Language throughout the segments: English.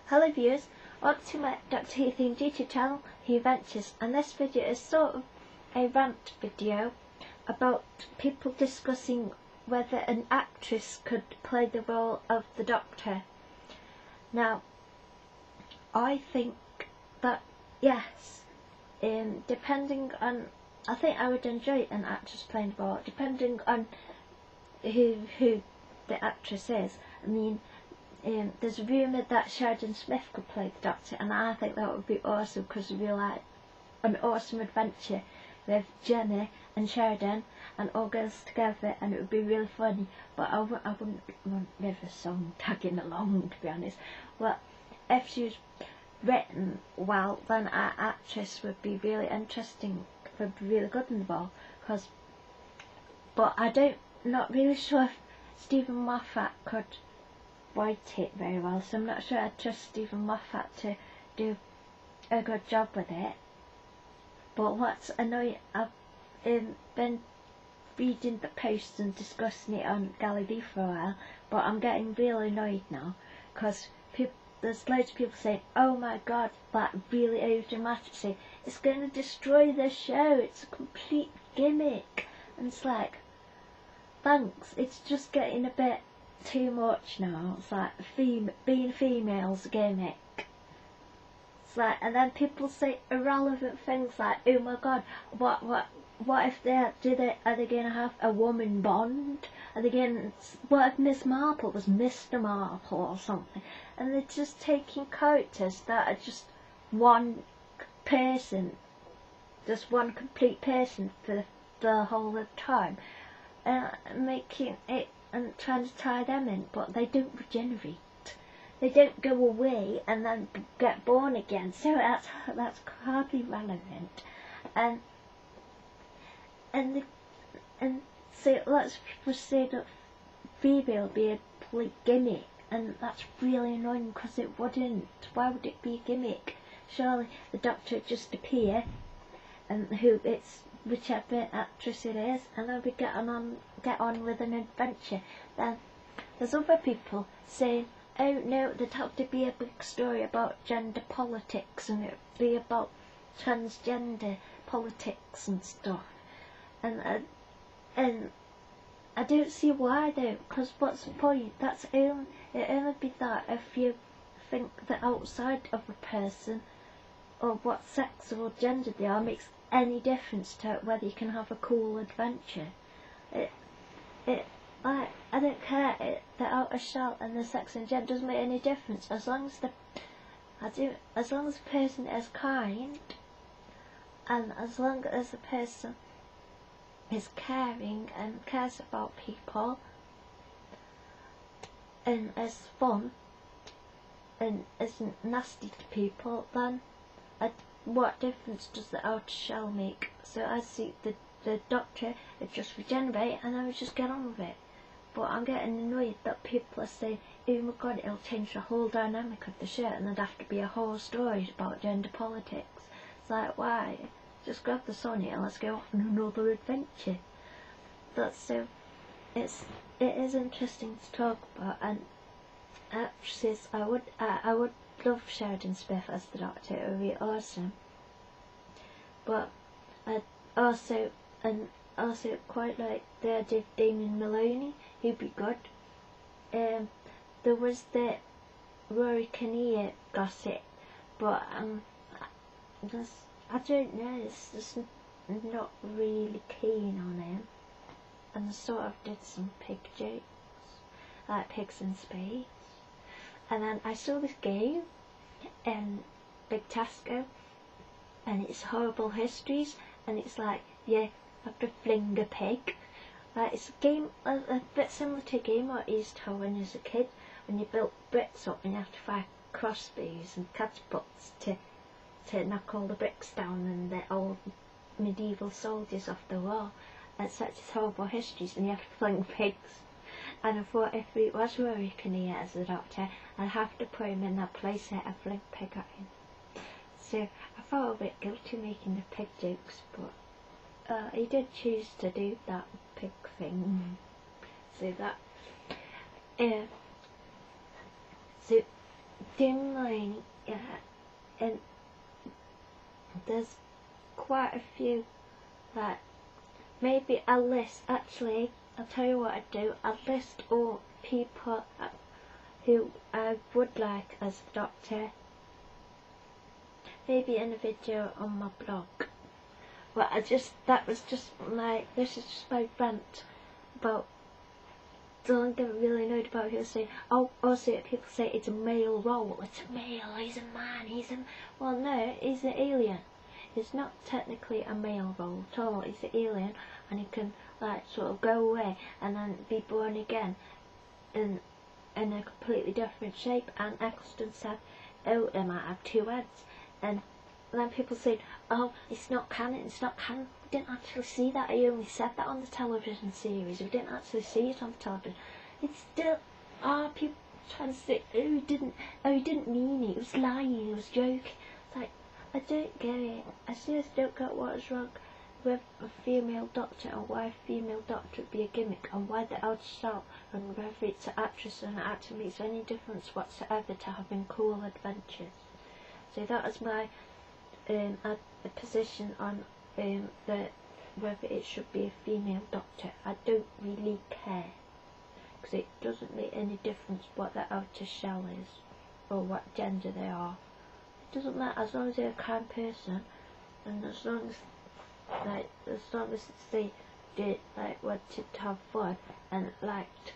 Hello viewers, welcome to my Dr. Who themed YouTube channel, Who Ventures, and this video is sort of a rant video about people discussing whether an actress could play the role of the Doctor. Now, I think that yes, depending on, I think I would enjoy an actress playing the role, depending on who the actress is. I mean, there's a rumour that Sheridan Smith could play the Doctor, and I think that would be awesome because it would be like an awesome adventure with Jenny and Sheridan and all girls together, and it would be really funny. But I wouldn't want River Song tagging along, to be honest. Well, if she was written well, then our actress would be really interesting, would be really good in the role. But not really sure if Stephen Moffat could write it very well, so I'm not sure I'd trust Stephen Moffat to do a good job with it. But what's annoying, I've been reading the posts and discussing it on Galilee for a while, but I'm getting really annoyed now because there's loads of people saying, oh my god, that really over-dramatic thing, it's going to destroy the show, it's a complete gimmick. And it's like, thanks, it's just getting a bit too much now. It's like being female's a gimmick. It's like, and then people say irrelevant things like, oh my god, what if are they going to have a woman Bond? What if Miss Marple was Mr. Marple or something? And they're just taking characters that are just one person, just one complete person for the whole of time, making it and trying to tie them in, but they don't regenerate. They don't go away and then get born again, so that's hardly relevant. And so lots of people say that Phoebe will be a complete gimmick, and that's really annoying because it wouldn't. Why would it be a gimmick? Surely the Doctor would just appear, and whichever actress it is, and then we get on with an adventure. Then there's other people saying, oh no, there'd have to be a big story about gender politics, and it'd be about transgender politics and stuff. And I don't see why though, because what's the point? It'll only be that if you think that outside of a person, or what sex or gender they are, makes any difference to whether you can have a cool adventure. I don't care. The outer shell and the sex and gender doesn't make any difference as long as the person is kind, and as long as the person is caring and cares about people and is fun and isn't nasty to people, then what difference does the outer shell make? So I see the Doctor would just regenerate and I would just get on with it. But I'm getting annoyed that people are saying, oh my god, it'll change the whole dynamic of the show and there'd have to be a whole story about gender politics. It's like, why? Just grab the Sony and let's go off on another adventure. It is interesting to talk about, and actresses, I would love Sheridan Smith as the Doctor, it would be awesome. But I also quite like the idea of Damien Maloney, who'd be good. There was the Rory Kinnear gossip, but I don't know, it's just not really keen on him, and sort of did some pig jokes, like pigs in space. And then I saw this game in Big Tasco, and it's Horrible Histories, and it's like, yeah, you have to fling a pig. Like, it's a game, a bit similar to a game I used to have when I was a kid, when you built bricks up and you have to fire crossbows and catapults to knock all the bricks down and the old medieval soldiers off the wall. And such as Horrible Histories, and you have to fling pigs. And I thought if it was Rory Kinnear as the Doctor, I'd have to put him in that playset and fling pig at him. So I felt a bit guilty making the pig jokes, but he did choose to do that pig thing. So that Dimline, yeah, and there's quite a few, like, maybe a list, actually, I'll tell you what I'd do, I'd list all people who I would like as a doctor, maybe in a video on my blog. But that was just this is just my rant about, don't get really annoyed about people saying, oh, also people say it's a male role, it's a male, he's a man, well no, he's an alien. It's not technically a male role at all, he's an alien, and he can like sort of go away and then be born again in a completely different shape. And Eccleston said, oh, they might have two heads, and then people said, oh, it's not canon, we didn't actually see that, he only said that on the television series, we didn't actually see it on the television. It's still, people trying to say, oh, he didn't mean it, he was lying, he was joking. It's like, I don't get it, I seriously don't get what is wrong with a female doctor, and why a female doctor would be a gimmick, and why the ultrasound, and whether it's an actress or an actor makes any difference whatsoever to having cool adventures. So that is my position on whether it should be a female doctor. I don't really care, because it doesn't make any difference what the outer shell is or what gender they are. It doesn't matter, as long as they're a kind person, and as long as they did wanted to have fun and liked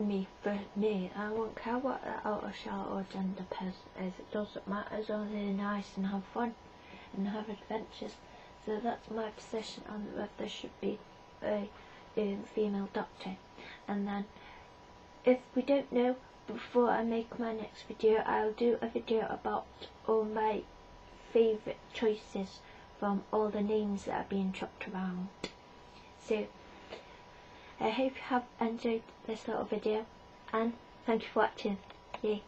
me for me, I won't care what the outer shell or gender person is. It doesn't matter, as long as they're nice and have fun and have adventures. So that's my position on whether there should be a female doctor. And then, if we don't know, before I make my next video, I'll do a video about all my favourite choices from all the names that are being chopped around. So I hope you have enjoyed this little video, and thank you for watching. Yay.